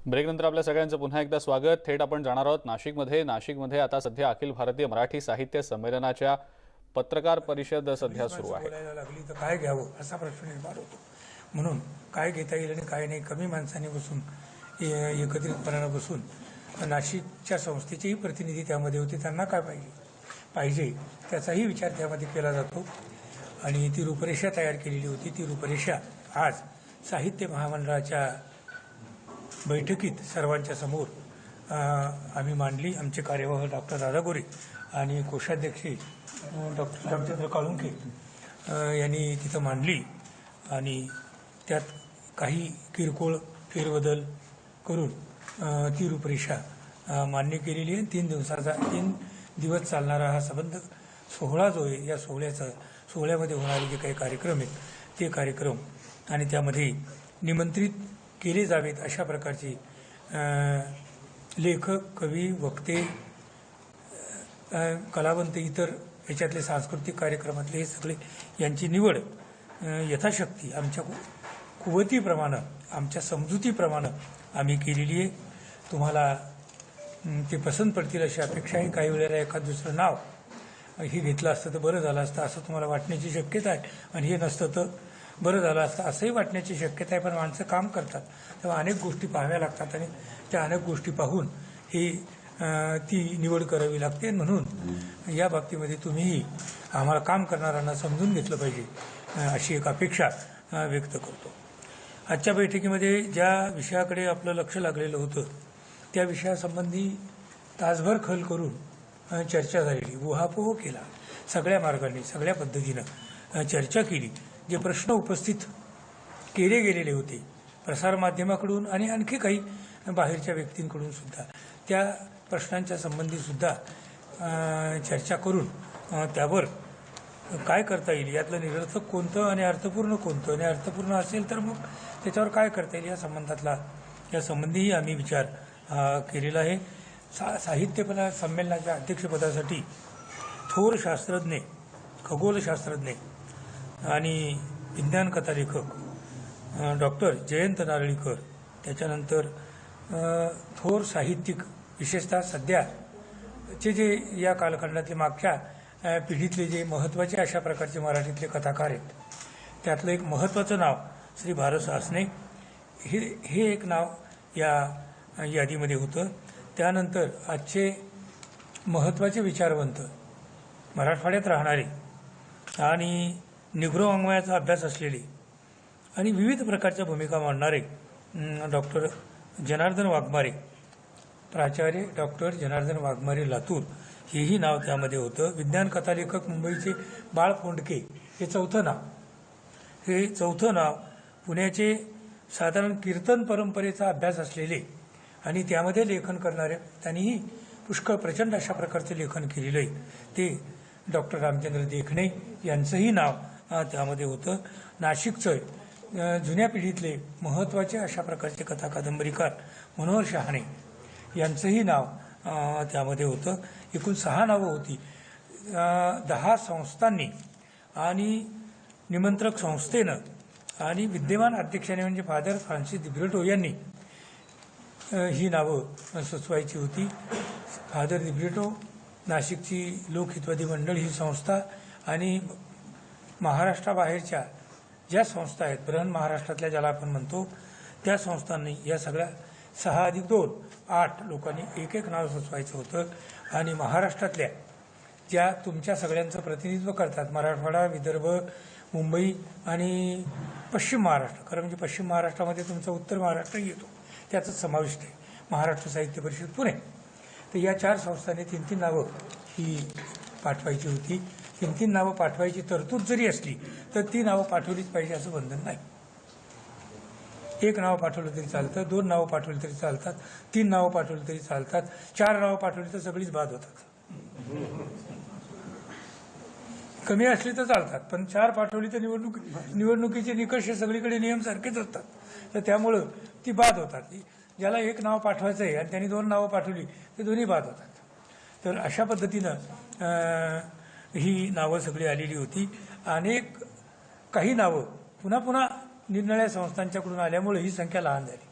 ब्रेकनंतर आपल्या सगळ्यांचं पुन्हा एकदा स्वागत। थेट आपण जाणार आहोत नाशिकमध्ये आता सध्या अखिल भारतीय मराठी साहित्य संमेलनाच्या पत्रकार परिषद सध्या सुरू आहे। बोलायला लागली तर काय घ्यावं असा प्रश्न निर्माण होतो। म्हणून काय घेता येईल आणि काय नाही, कमी माणसांनी बसून एकत्रितपणाने बसून नाशिकच्या संस्थेचेही प्रतिनिधी त्यामध्ये होते, त्यांना काय पाहिजे त्याचाही विचार त्यामध्ये केला जातो आणि ती रूपरेषा तयार केलेली होती। ती रूपरेषा आज साहित्य महामंडळाच्या बैठकीत सर्वांच्या समोर आम्ही मांडली। आमचे कार्यवाह डॉक्टर दादा गोरे आणि कोषाध्यक्ष डॉक्टर रामचंद्र काळुंके यांनी तिथं मांडली आणि त्यात काही किरकोळ फेरबदल करून ती रूपरेषा मान्य केलेली आहे। 3 दिवस चालणारा हा संबंध सोहळा जो आहे, या सोहळ्यामध्ये होणारे जे काही कार्यक्रम आहेत ते कार्यक्रम आणि त्यामध्ये निमंत्रित केले जावेत अशा प्रकारचे लेखक, कवी, वक्ते, कलावंत, इतर याच्यातले सांस्कृतिक कार्यक्रमातले हे सगळे यांची निवड यथाशक्ती आमच्या कुवतीप्रमाणे, आमच्या समजुतीप्रमाणे आम्ही केलेली आहे। तुम्हाला ते पसंत पडतील अशी अपेक्षा आहे। काही वेळेला एखाद दुसरं नाव हे घेतलं असतं तर बरं झालं असतं असं तुम्हाला वाटण्याची शक्यता आहे आणि हे नसतं तर बरं झालं असतं असंही वाटण्याची शक्यता आहे। पण माणसं काम करतात तेव्हा अनेक गोष्टी पाहाव्या लागतात आणि त्या अनेक गोष्टी पाहून ती निवड करावी लागते। म्हणून या बाबतीमध्ये तुम्हीही आम्हाला काम करणाऱ्यांना समजून घेतलं पाहिजे अशी एक अपेक्षा व्यक्त करतो। आजच्या बैठकीमध्ये ज्या विषयाकडे आपलं लक्ष लागलेलं होतं त्या विषयासंबंधी तासभर खल करून चर्चा झालेली, उहापोह केला, सगळ्या मार्गाने सगळ्या पद्धतीनं चर्चा केली। जे प्रश्न उपस्थित केले गेलेले होते प्रसारमाध्यमाकडून आणि आणखी काही बाहेरच्या व्यक्तींकडून सुद्धा, त्या प्रश्नांच्या संबंधी सुद्धा चर्चा करून त्यावर काय करता येईल, यातलं निरर्थक कोणतं आणि अर्थपूर्ण कोणतं, आणि अर्थपूर्ण असेल तर मग त्याच्यावर काय करता येईल या संबंधीही आम्ही विचार केलेला आहे। साहित्य संमेलनाच्या अध्यक्षपदासाठी थोर शास्त्रज्ञ, खगोलशास्त्रज्ञ आणि विज्ञान कथालेखक डॉक्टर जयंत नारळीकर, त्याच्यानंतर थोर साहित्यिक, विशेषतः सध्याचे जे या कालखंडातले मागच्या पिढीतले जे महत्त्वाचे अशा प्रकारचे मराठीतले कथाकार आहेत त्यातलं एक महत्त्वाचं नाव श्री भारत सासणे हे एक नाव या यादीमध्ये होतं। त्यानंतर आजचे महत्त्वाचे विचारवंत, मराठवाड्यात राहणारे आणि निग्रो वाङ्मयाचा अभ्यास असलेले आणि विविध प्रकारच्या भूमिका मांडणारे डॉक्टर जनार्दन वाघमारे, प्राचार्य डॉक्टर जनार्दन वाघमारे लातूर, हेही नाव त्यामध्ये होतं। विज्ञान कथालेखक मुंबईचे बाळ फोंडके हे चौथं नाव, पुण्याचे साधारण कीर्तन परंपरेचा अभ्यास असलेले आणि त्यामध्ये लेखन करणारे, त्यांनीही पुष्कळ प्रचंड अशा प्रकारचे लेखन केलेलं आहे, ते डॉक्टर रामचंद्र देखणे यांचंही नाव त्यामध्ये होतं। नाशिकचं जुन्या पिढीतले महत्त्वाचे अशा प्रकारचे कथा कादंबरीकार मनोहर शहाणे यांचंही नाव त्यामध्ये होतं। एकूण 6 नावं होती। 10 संस्थांनी आणि निमंत्रक संस्थेनं आणि विद्यमान अध्यक्षाने म्हणजे फादर फ्रान्सिस दिब्रिटो यांनी ही नावं सुचवायची होती। फादर दिब्रिटो, नाशिकची लोकहितवादी मंडळ ही संस्था आणि महाराष्ट्राबाहेरच्या ज्या संस्था आहेत, बृहन महाराष्ट्रातल्या ज्याला आपण म्हणतो, त्या संस्थांनी या सगळ्या 6+2 8 लोकांनी एक नाव सुचवायचं होतं। आणि महाराष्ट्रातल्या ज्या तुमच्या सगळ्यांचं प्रतिनिधित्व करतात, मराठवाडा, विदर्भ, मुंबई आणि पश्चिम महाराष्ट्र, खरं म्हणजे पश्चिम महाराष्ट्रामध्ये तुमचा उत्तर महाराष्ट्र येतो, त्याचाच समाविष्ट आहे महाराष्ट्र साहित्य परिषद पुणे, तर या 4 संस्थांनी 3 नावं ही पाठवायची होती। 3 नावं पाठवायची तरतूद जरी असली तर ती नावं पाठवलीच पाहिजे असं बंधन नाही। 1 नाव पाठवलं तरी चालतं, 2 नावं पाठवली तरी चालतात, 3 नावं पाठवली तरी चालतात, 4 नावं पाठवली तर सगळीच बाद होतात। कमी असली तर चालतात, पण 4 पाठवली तर निवडणुकीचे निकष हे सगळीकडे नियम सारखेच असतात, तर त्यामुळं ती बाद होतात। ज्याला 1 नाव पाठवायचं आहे आणि त्यांनी 2 नावं पाठवली तर दोन्ही बाद होतात। तर अशा पद्धतीनं ही नावं सगळी आलेली होती। काही नावं पुन्हा निरनिराळ्या संस्थांच्याकडून आल्यामुळे ही संख्या लहान झाली।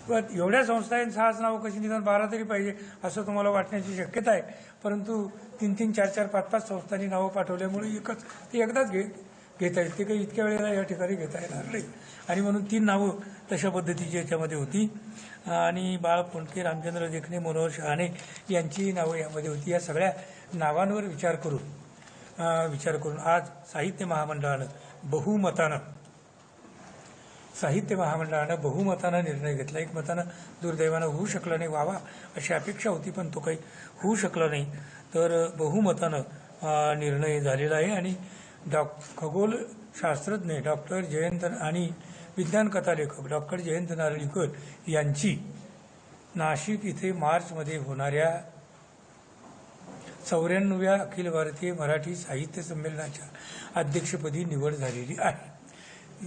पण एवढ्या संस्था आहेत, 6 नावं कशी निदान 12 तरी पाहिजे असं तुम्हाला वाटण्याची शक्यता आहे. परंतु 3-3, 4-4, 5-5 संस्थांनी नावं पाठवल्यामुळे ते एकदाच घेता येईल. ते काही इतक्या वेळेला या ठिकाणी घेता येणार नाही. आणि म्हणून 3 नावं तशा पद्धतीची याच्यामध्ये होती. आणि बाळ फोंडके, रामचंद्र देखणे, मनोहर शहाणे यांची नावं यामध्ये होती. या सगळ्या नावांवर विचार करून आज साहित्य महामंडळानं बहुमतानं निर्णय घेतला. एकमतानं दुर्दैवानं होऊ शकला नाही. व्हावा अशी अपेक्षा होती, पण तो काही होऊ शकला नाही. तर बहुमतानं निर्णय झालेला आहे. आणि खगोलशास्त्रज्ञ डॉक्टर जयंत आणि विज्ञान कथालेखक डॉक्टर जयंत नारळीकर यांची नाशिक इथे मार्चमध्ये होणाऱ्या 94व्या अखिल भारतीय मराठी साहित्य संमेलनाच्या अध्यक्षपदी निवड झालेली आहे.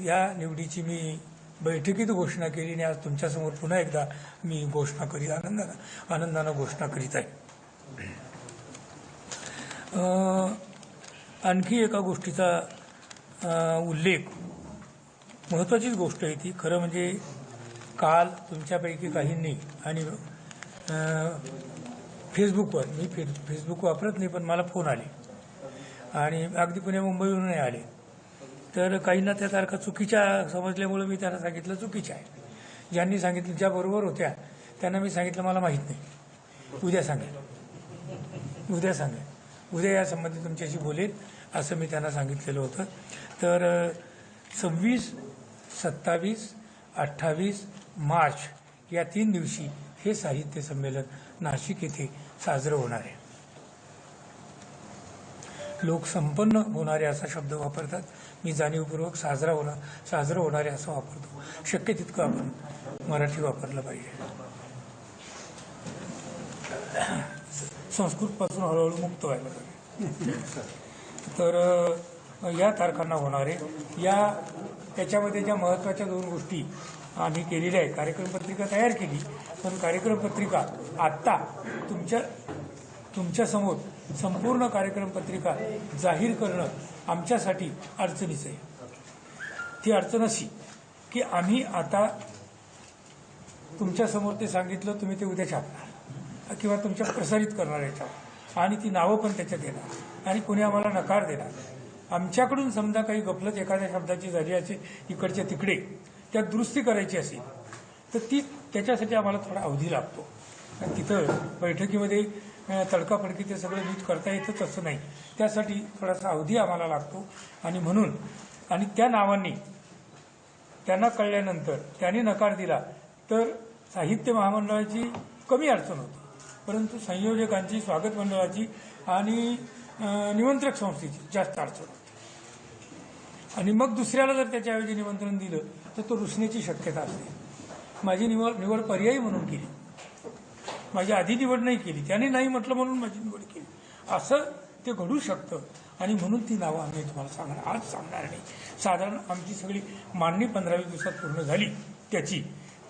या निवडीची मी बैठकीत घोषणा केली आणि आज तुमच्यासमोर पुन्हा एकदा मी घोषणा आनंदानं घोषणा करीत आहे. आणखी एका गोष्टीचा उल्लेख, महत्त्वाचीच गोष्ट आहे ती. खरं म्हणजे काल तुमच्यापैकी काहींनी आणि फेसबुकवर, मी फेसबुक वापरत नाही, पण मला फोन आले आणि अगदी पुणे मुंबईवरूनही आले. तर काहींना त्या तारखा चुकीच्या समजल्यामुळे मी त्यांना सांगितलं चुकीच्या आहे. ज्यांनी सांगितलं, ज्या बरोबर होत्या त्यांना मी सांगितलं मला माहीत नाही, उद्या सांगेल, उद्या या संबंधी तुमच्याशी बोलेल असं मी त्यांना सांगितलेलं होतं. तर 26, 27, 28 मार्च या 3 दिवशी हे साहित्य संमेलन नाशिक येथे साजरं होणार आहे. लोक संपन्न होणारे असा शब्द वापरतात, मी जाणीवपूर्वक साजरं होणारे असं वापरतो. शक्य तितकं आपण मराठी वापरलं पाहिजे. संस्कृतपासून हळूहळू मुक्त व्हायला पाहिजे. तर या तारखांना होणारे त्याच्यामध्ये ज्या महत्त्वाच्या 2 गोष्टी आम्ही केलेल्या आहे, कार्यक्रमपत्रिका तयार केली, पण कार्यक्रमपत्रिका आत्ता तुमच्यासमोर संपूर्ण कार्यक्रमपत्रिका जाहीर करणं आमच्यासाठी अडचणीचं आहे. ती अडचण अशी की आम्ही आता तुमच्यासमोर ते सांगितलं, तुम्ही ते उद्या छापणार किंवा तुमच्या प्रसारित करणार याच्यावर, आणि ती नावं पण त्याच्यात येणार आणि कोणी आम्हाला नकार देणार. आमच्याकडून समजा काही गफलत एखाद्या शब्दाची झाली असेल इकडच्या तिकडे, त्यात दुरुस्ती करायची असेल तर त्याच्यासाठी आम्हाला थोडा अवधी लागतो. आणि तिथं बैठकीमध्ये तडकाफडकी ते सगळं नीट करता येतच असं नाही, त्यासाठी थोडासा अवधी आम्हाला लागतो. आणि म्हणून त्या नावांनी त्यांना कळल्यानंतर त्यांनी नकार दिला तर साहित्य महामंडळाची कमी अडचण होती, परंतु संयोजकांची, स्वागत मंडळाची आणि निमंत्रक संस्थेची जास्त अडचण होती. आणि मग दुसऱ्याला जर त्याच्याऐवजी निमंत्रण दिलं तर तो रुसण्याची शक्यता असते. माझी निवड पर्यायी म्हणून केली, माझी आधी निवड नाही केली, त्याने नाही म्हटलं म्हणून माझी निवड केली, असं ते घडू शकतं. आणि म्हणून ती नावं आम्ही तुम्हाला आज सांगणार नाही. साधारण आमची सगळी मांडणी 15-20 दिवसात पूर्ण झाली त्याची.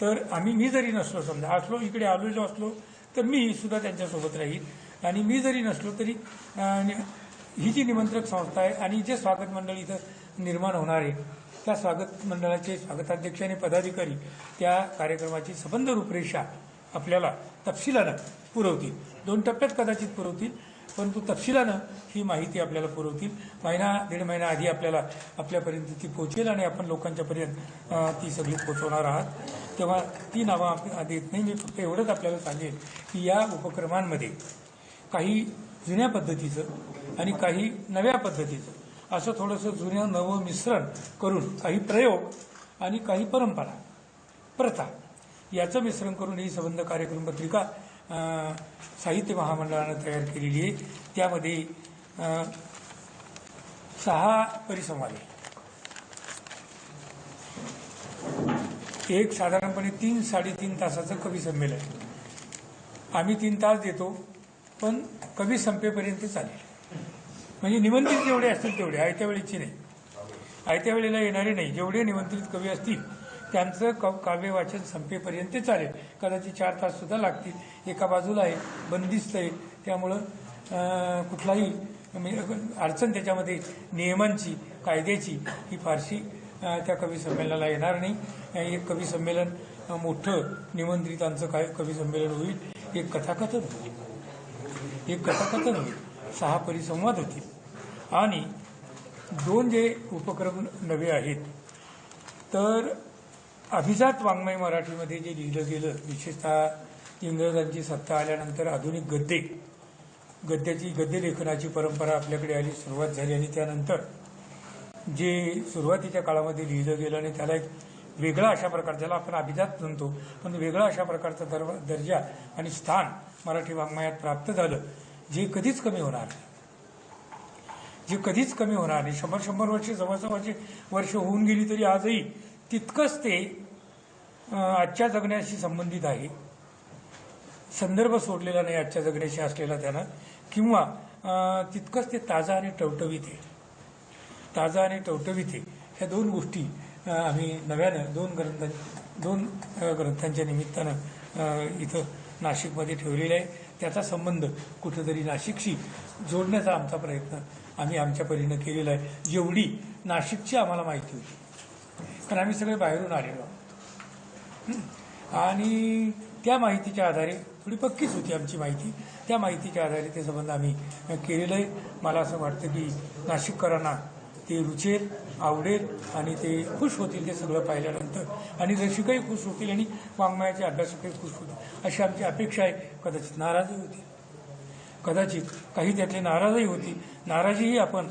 तर मी जरी नसलो, समजा इकडे आलेलो असलो तर मी सुद्धा त्यांच्यासोबत राहील. आणि मी जरी नसलो तरी ही जी निमंत्रक संस्था आहे आणि जे स्वागत मंडळ इथं निर्माण होणार आहे, त्या स्वागत मंडळाचे स्वागताध्यक्ष आणि पदाधिकारी त्या कार्यक्रमाची सबंध रूपरेषा आपल्याला तपशिलानं पुरवतील. 2 टप्प्यात कदाचित पुरवतील, परंतु तपशिलानं ही माहिती आपल्याला पुरवतील. 1-1.5 महिना आधी आपल्यापर्यंत ती पोहोचेल आणि आपण लोकांच्यापर्यंत ती सगळी पोहोचवणार आहात. तेव्हा ती नावं देत नाही. मी फक्त एवढंच आपल्याला सांगेन की या उपक्रमांमध्ये काही जुन्या पद्धतीचं आणि काही नव्या पद्धतीचं असं थोडंसं जुन्या नवं मिश्रण करून काही प्रयोग आणि काही परंपरा, प्रथा याचं मिश्रण करून ही संबंध कार्यक्रम पत्रिका साहित्य महामंडळानं तयार केलेली आहे. त्यामध्ये 6 परिसंवाद आहे. एक साधारणपणे 3-3.5 तासाचं कवी संमेलन. आम्ही 3 तास देतो, पण कवी संपेपर्यंत चालेल. म्हणजे निमंत्रित जेवढे असतील तेवढे, आयत्या वेळेची नाही, आयत्या वेळेला येणारे नाही. जेवढे निमंत्रित कवी असतील त्यांचं काव्य वाचन संपेपर्यंत चालेल. कदाचित 4 तास सुद्धा लागतील. एका बाजूला आहे, बंदिस्त आहे, त्यामुळं कुठलाही अडचण त्याच्यामध्ये नियमांची, कायद्याची ही फारशी त्या कवी संमेलनाला येणार नाही. एक कवी संमेलन मोठं निमंत्रितांचं काय कवी संमेलन होईल. एक कथाकथन होईल. 6 परिसंवाद होतील आणि 2 जे उपक्रम नवे आहेत. तर अभिजात वाङ्मय मराठीमध्ये जे लिहिलं गेलं, विशेषतः इंग्रजांची सत्ता आल्यानंतर आधुनिक गद्य लेखनाची परंपरा आपल्याकडे आली, सुरुवात झाली. आणि त्यानंतर जे सुरुवातीच्या काळामध्ये लिहिलं गेलं आणि त्याला एक वेगळा अशा प्रकारचा, ज्याला आपण अभिजात म्हणतो, पण वेगळा अशा प्रकारचा दर्जा आणि स्थान मराठी वाङ्मयात प्राप्त झालं, जे कधीच कमी होणार नाही. 100 वर्ष, 125 वर्ष होऊन गेली तरी आजही तितकंच ते आजच्या जगण्याशी संबंधित आहे. संदर्भ सोडलेला नाही आजच्या जगण्याशी असलेला त्यानं, किंवा तितकंच ते ताजा आणि टवटवीत आहे. ह्या 2 गोष्टी आम्ही नव्यानं 2 ग्रंथांच्या निमित्तानं इथं नाशिकमध्ये ठेवलेला आहे. त्याचा संबंध कुठेतरी नाशिकशी जोडण्याचा आमचा प्रयत्न आम्ही आमच्या परीनं केलेला आहे, जेवढी नाशिकची आम्हाला माहिती होती. कारण आम्ही सगळे बाहेरून आलेलो आहोत आणि त्या माहितीच्या आधारे, थोडी पक्कीच होती आमची माहिती, त्या माहितीच्या आधारे ते संबंध आम्ही केलेलं आहे. मला असं वाटतं की नाशिककरांना ते रुचेल, आवडेल आणि ते खुश होतील ते सगळं पाहिल्यानंतर. आणि रसिकही खुश होतील आणि वाङ्मयाचे अभ्यासकही खुश होतील अशी आमची अपेक्षा आहे. कदाचित नाराजही होती, काही त्यातले नाराजही होती. नाराजीही आपण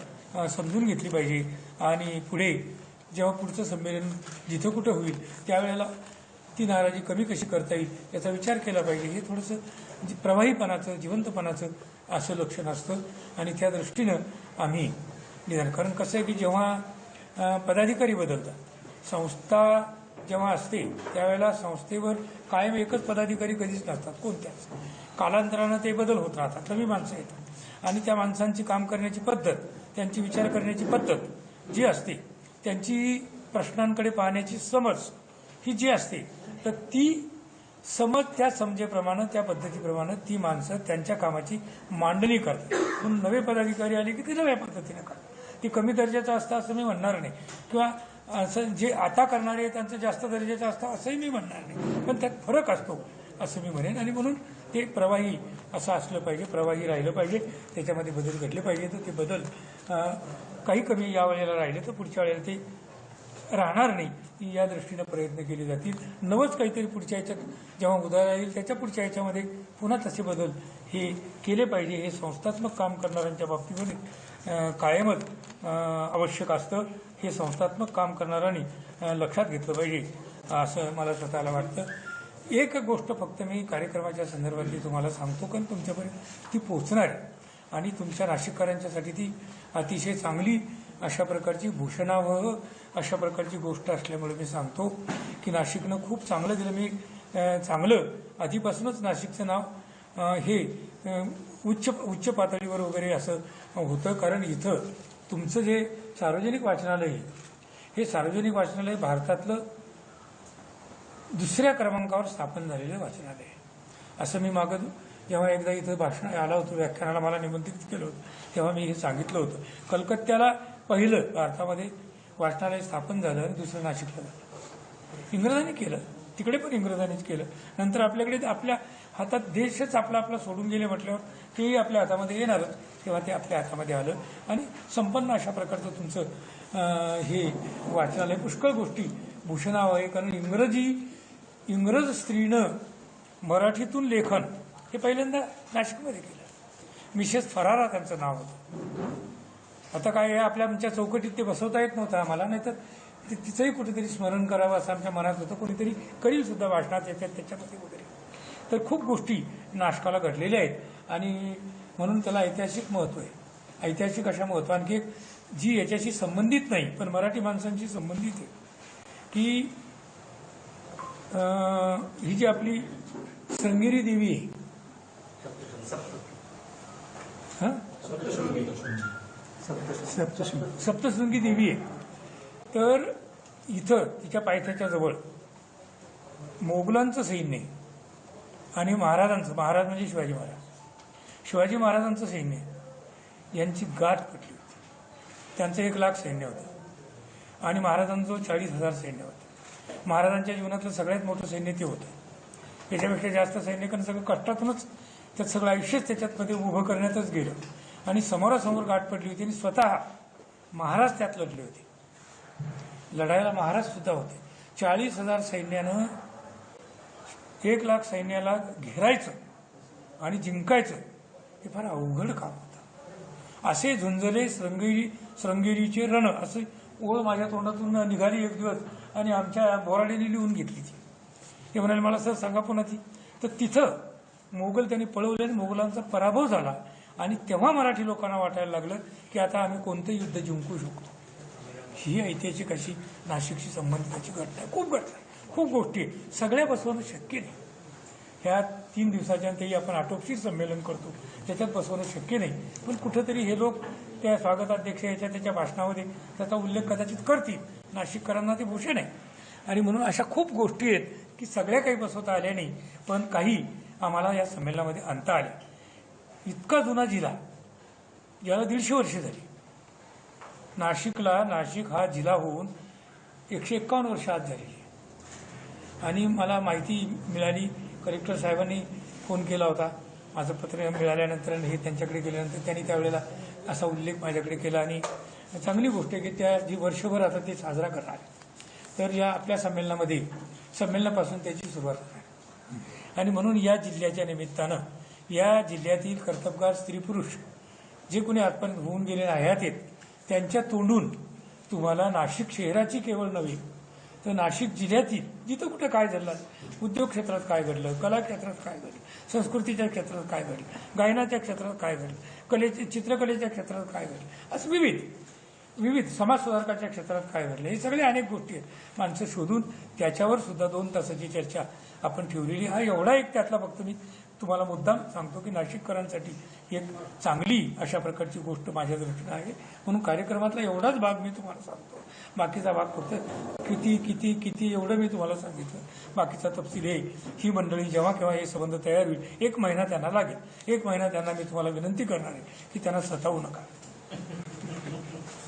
समजून घेतली पाहिजे आणि पुढे जेव्हा पुढचं संमेलन जिथं कुठं होईल त्यावेळेला ती नाराजी कमी कशी करता येईल याचा विचार केला पाहिजे. हे थोडंसं प्रवाहीपणाचं, जिवंतपणाचं असं लक्षण असतं आणि त्या दृष्टीनं आम्ही निदान. कारण कसं आहे की जेव्हा पदाधिकारी बदलतात, संस्था जेव्हा असते त्यावेळेला संस्थेवर कायम एकच पदाधिकारी कधीच नसतात, कोणत्याच. कालांतरानं ते बदल होत राहतात, नवी माणसं येतात आणि त्या माणसांची काम करण्याची पद्धत, त्यांची विचार करण्याची पद्धत जी असते, त्यांची प्रश्नांकडे पाहण्याची समज ही जी असते, तर ती समज त्या समजेप्रमाणे, त्या पद्धतीप्रमाणे ती माणसं त्यांच्या कामाची मांडणी करतात. म्हणून नवे पदाधिकारी आले की ते नव्या पद्धतीने करतात. ती कमी दर्जाचं असतं असं मी म्हणणार नाही, किंवा असं जे आता करणारे आहेत त्यांचं जास्त दर्जाचं असतं असंही मी म्हणणार नाही, पण त्यात फरक असतो असं मी म्हणेन. आणि म्हणून ते प्रवाही असं असलं पाहिजे, प्रवाही राहिलं पाहिजे, त्याच्यामध्ये बदल घडले पाहिजे. तर ते बदल काही कमी या वेळेला राहिले तर पुढच्या वेळेला ते राहणार नाही, या दृष्टीनं प्रयत्न केले जातील. नवंच काहीतरी पुढच्या ह्याच्यात जेव्हा उदाहरण येईल त्याच्या पुढच्या ह्याच्यामध्ये पुन्हा तसे बदल हे केले पाहिजे. हे संस्थात्मक काम करणाऱ्यांच्या बाबतीमध्ये कायमच आवश्यक असतं. हे संस्थात्मक काम करणाऱ्यांनी लक्षात घेतलं पाहिजे असं मला स्वतःला वाटतं. एक गोष्ट फक्त मी कार्यक्रमाच्या संदर्भातली तुम्हाला सांगतो, कारण तुमच्यापर्यंत ती पोहोचणार आहे आणि तुमच्या नाशिककरांच्यासाठी ती अतिशय चांगली अशा प्रकारची भूषणावह अशा प्रकारची गोष्ट असल्यामुळे मी सांगतो की नाशिकनं खूप चांगलं दिलं. मी चांगलं आधीपासूनच नाशिकचं नाव हे उच्च पातळीवर वगैरे असं होतं, कारण इथं तुमचं जे सार्वजनिक वाचनालय आहे, हे सार्वजनिक वाचनालय भारतातलं 2ऱ्या क्रमांकावर स्थापन झालेलं वाचनालय आहे. असं मी मागं जेव्हा एकदा इथं भाषण आला होतं, व्याख्यानाला मला निमंत्रित केलं होतं, तेव्हा मी हे सांगितलं होतं. कलकत्त्याला पहिलं भारतामध्ये वाचनालय स्थापन झालं आणि दुसरं नाशिकला झालं. इंग्रजांनी केलं, तिकडे पण इंग्रजांनीच केलं. नंतर आपल्याकडे आपल्या हातात देशच आपला सोडून गेले म्हटल्यावर तेही आपल्या हातामध्ये येणारच, तेव्हा ते आपल्या हातामध्ये आलं आणि संपन्न अशा प्रकारचं तुमचं हे वाचनालय पुष्कळ गोष्टी भूषणावं आहे. कारण इंग्रज स्त्रीनं मराठीतून लेखन हे पहिल्यांदा नाशिकमध्ये केलं. मिसेस फरारा त्यांचं नाव होतं. आता काय आहे, आमच्या चौकटीत ते बसवता येत नव्हतं आम्हाला, नाहीतर तिचंही कुठेतरी स्मरण करावं असं आमच्या मनात होतं. कोणीतरी करील सुद्धा भाषणात येतात त्याच्यामध्ये वगैरे. तर खूप गोष्टी नाशकाला घडलेल्या आहेत आणि म्हणून त्याला ऐतिहासिक महत्त्व आहे. ऐतिहासिक अशा महत्त्व आणखी जी याच्याशी संबंधित नाही पण मराठी माणसांशी संबंधित आहे की ही जी आपली श्रृंगेरी देवी आहे, सप्तशृंगी देवी आहे. तर इथं तिच्या पायथ्याच्या जवळ मोगलांचं सैन्य आणि महाराज म्हणजे शिवाजी महाराजांचं सैन्य यांची गाठ पटली होती. त्यांचं 1 लाख सैन्य होतं आणि महाराजांचं 40,000 सैन्य होतं. महाराजांच्या जीवनातलं सगळ्यात मोठं सैन्य ते होतं. याच्यापेक्षा जास्त सैनिकांना सगळं कष्टातूनच त्यात सगळं आयुष्यच त्याच्यातमध्ये उभं करण्यातच गेलं आणि समोरासमोर गाठ पडली होती आणि स्वतः महाराज त्यात लढले होते. लढायला महाराज सुद्धा होते. 40,000 सैन्यानं 1,00,000 सैन्याला घेरायचं आणि जिंकायचं हे फार अवघड काम होतं. असे झुंजले श्रृंगेरीचे रण असे ओळ माझ्या तोंडातून निघाली एक दिवस आणि आमच्या बोराडेने लिहून घेतली ती. ते म्हणाले मला सर सांगा पुन्हा ती. तर तिथं मोगल त्यांनी पळवले आणि मोगलांचा पराभव झाला आणि तेव्हा मराठी लोकांना वाटायला लागलं की आता आम्ही कोणतं युद्ध जिंकू शकतो. ही ऐतिहासिक अशी नाशिकशी संबंधिताची घटना आहे. खूप घटना आहे, खूप गोष्टी आहे. सगळ्या बसवणं शक्य नाही. ह्या 3 दिवसाच्या तेही आपण आटोपशीर संमेलन करतो त्याच्यात बसवणं शक्य नाही. पण कुठंतरी हे लोक त्या स्वागताध्यक्ष याच्या त्याच्या भाषणामध्ये त्याचा उल्लेख कदाचित करतील. नाशिककरांना ते भूषण आहे आणि म्हणून अशा खूप गोष्टी आहेत की सगळ्या काही बसवता आल्या नाही पण काही आम्हाला या संमेलनामध्ये आणता आल्या. इतका जुना जिल्हा याला 150 वर्षे झाली. नाशिक हा जिल्हा होऊन 151 वर्ष आज झालेली आहे. आणि मला माहिती मिळाली, कलेक्टर साहेबांनी फोन केला होता माझं पत्र मिळाल्यानंतर हे त्यांच्याकडे गेल्यानंतर त्यांनी त्यावेळेला असा उल्लेख माझ्याकडे केला आणि चांगली गोष्ट आहे की त्या जी वर्षभर आता ते साजरा करणार आहे. तर या आपल्या संमेलनापासून त्याची सुरुवात होणार आहे. आणि म्हणून या जिल्ह्याच्या निमित्तानं या जिल्ह्यातील कर्तबगार स्त्री पुरुष जे कोणी आजपर्यंत होऊन गेलेले आहेत त्यांच्या तोंडून तुम्हाला नाशिक शहराची केवळ नव्हे तर नाशिक जिल्ह्यातील जिथं कुठं काय घडलं, उद्योग क्षेत्रात काय घडलं, कला क्षेत्रात काय घडलं, संस्कृतीच्या क्षेत्रात काय घडलं, गायनाच्या क्षेत्रात काय घडलं, चित्रकलेच्या क्षेत्रात काय घडलं, असं विविध समाज सुधारकाच्या क्षेत्रात काय घडलं, हे सगळे अनेक गोष्टी आहेत. माणसं शोधून त्याच्यावर सुद्धा 2 तासाची चर्चा आपण ठेवलेली. हा एवढा एक त्यातला फक्त मी तुम्हाला मुद्दाम सांगतो की नाशिककरांसाठी एक चांगली अशा प्रकारची गोष्ट माझ्या दृष्टीनं आहे. म्हणून कार्यक्रमातला एवढाच भाग मी तुम्हाला सांगतो. बाकीचा भाग फक्त किती एवढं मी तुम्हाला सांगितलं. बाकीचा तपशील ही मंडळी जेव्हा केव्हा हे संबंध तयार होईल 1 महिना त्यांना लागेल. 1 महिना त्यांना मी तुम्हाला विनंती करणार आहे की त्यांना सतावू नका.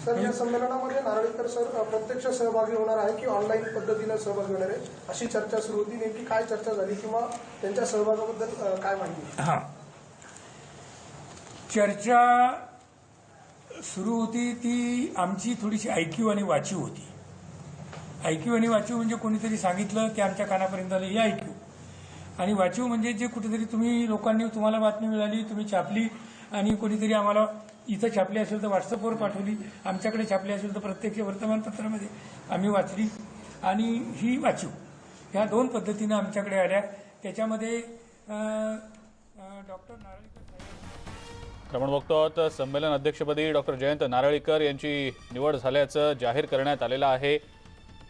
सर या संमेलनामध्ये नारळीकर सर प्रत्यक्ष सहभागी होणार आहे की ऑनलाईन पद्धतीने सहभागी होणार आहे अशी चर्चा सुरू होती. नेमकी काय चर्चा झाली किंवा त्यांच्या सहभागाबद्दल काय माहिती? हां, चर्चा सुरू होती ती आमची थोडीशी ऐकीव आणि वाचीव होती. ऐकीव आणि वाचीव म्हणजे कोणीतरी सांगितलं ते आमच्या कानापर्यंत आलं हे ऐकीव. आणि वाचीव म्हणजे जे कुठेतरी तुम्हाला बातमी मिळाली, तुम्ही छापली आणि कोणीतरी आम्हाला इथं छापली असेल तर व्हॉट्सअपवर पाठवली, आमच्याकडे छापली असेल तर प्रत्यक्ष वर्तमानपत्रामध्ये आम्ही वाचली आणि ही वाचीव. ह्या 2 पद्धतीनं आमच्याकडे आल्या. त्याच्यामध्ये डॉक्टर नारळीकर आपण बघतो संमेलन अध्यक्षपदी डॉक्टर जयंत नारळीकर यांची निवड झाल्याचं जाहीर करण्यात आलेलं आहे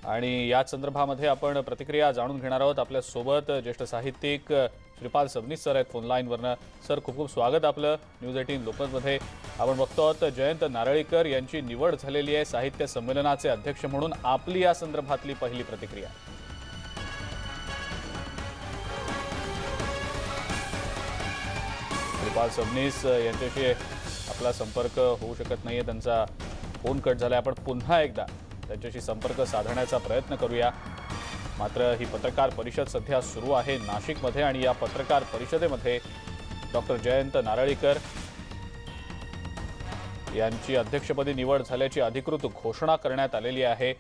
आणि याच संदर्भामध्ये आपण प्रतिक्रिया जाणून घेणार आहोत. आपल्यासोबत ज्येष्ठ साहित्यिक श्रीपाल सबनीस सर आहेत फोन लाईनवरनं. सर, खूप खूप स्वागत आपलं न्यूज 18 लोकमतमध्ये. आपण बघतो जयंत नारळीकर यांची निवड झालेली आहे साहित्य संमेलनाचे अध्यक्ष म्हणून. आपली या संदर्भातली पहिली प्रतिक्रिया. श्रीपाल सबनीस यांच्याशी आपला संपर्क होऊ शकत नाहीये, त्यांचा फोन कट झाला. आपण पुन्हा एकदा त्यांच्याशी संपर्क साधण्याचा प्रयत्न करूया. मात्र ही पत्रकार परिषद सध्या सुरू आहे नाशिकमध्ये आणि या पत्रकार परिषदेमध्ये डॉक्टर जयंत नारळीकर यांची अध्यक्षपदी निवड झाल्याची अधिकृत घोषणा करण्यात आलेली आहे.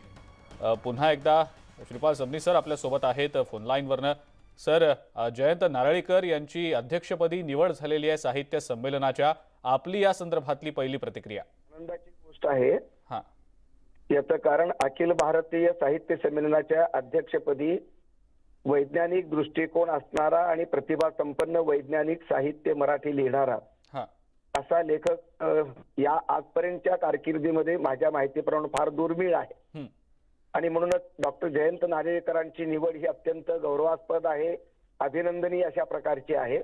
पुन्हा एकदा श्रीपाल सबनीस सर आपल्यासोबत आहेत फोन लाईनवरनं. सर, जयंत नारळीकर यांची अध्यक्षपदी निवड झालेली आहे साहित्य संमेलनाच्या. आपली या संदर्भातली पहिली प्रतिक्रिया. आनंदाची गोष्ट आहे. हां, याचं कारण अखिल भारतीय साहित्य संमेलनाच्या अध्यक्षपदी वैज्ञानिक दृष्टिकोन असणारा आणि प्रतिभा संपन्न वैज्ञानिक साहित्य मराठी लिहिणारा हां, असा लेखक या आजपर्यंतच्या कारकिर्दीमध्ये माझ्या माहितीप्रमाणे फार दुर्मिळ आहे. आणि म्हणूनच डॉक्टर जयंत नारळीकरांची निवड ही अत्यंत गौरवास्पद आहे, अभिनंदनीय अशा प्रकारची आहे.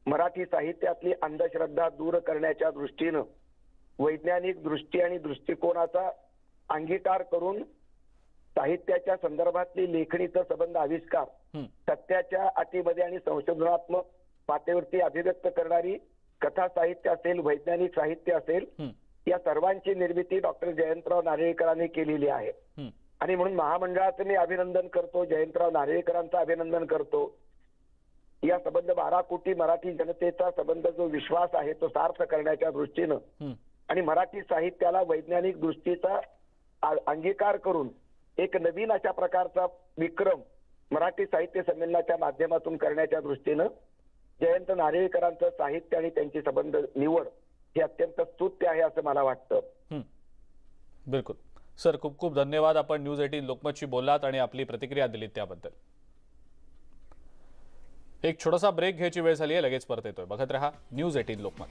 मराठी साहित्यातली अंधश्रद्धा दूर करण्याच्या दृष्टीनं वैज्ञानिक दृष्टी आणि दृष्टिकोनाचा अंगीकार करून साहित्याच्या संदर्भातली लेखणीचा संबंध आविष्कार सत्याच्या अटीमध्ये आणि संशोधनात्मक पातळीवरती अभिव्यक्त करणारी कथा साहित्य असेल, वैज्ञानिक साहित्य असेल, या सर्वांची निर्मिती डॉक्टर जयंतराव नारळीकरांनी केलेली आहे. हं. आणि म्हणून महामंडळाचं मी अभिनंदन करतो, जयंतराव नारळीकरांचं अभिनंदन करतो. या संबंध 12 कोटी मराठी जनतेचा संबंध जो विश्वास आहे तो सार्थ करण्याच्या दृष्टीनं हं. आणि मराठी साहित्याला वैज्ञानिक दृष्टीचा अंगीकार करून एक नवीन अशा प्रकारचा विक्रम मराठी साहित्य संमेलनाच्या माध्यमातून करण्याच्या दृष्टीनं जयंत नारळीकरांचं साहित्य आणि त्यांची संबंध निवड हे अत्यंत स्तुत्य आहे असं मला वाटतं. हं. बिलकुल सर, खूप खूप धन्यवाद. आपण न्यूज 18 लोकमतशी बोललात आणि आपली प्रतिक्रिया दिलीत त्याबद्दल. एक छोटासा ब्रेक घ्यायची वेळ झाली आहे, लगेच परत येतोय. बघत रहा न्यूज 18 लोकमत.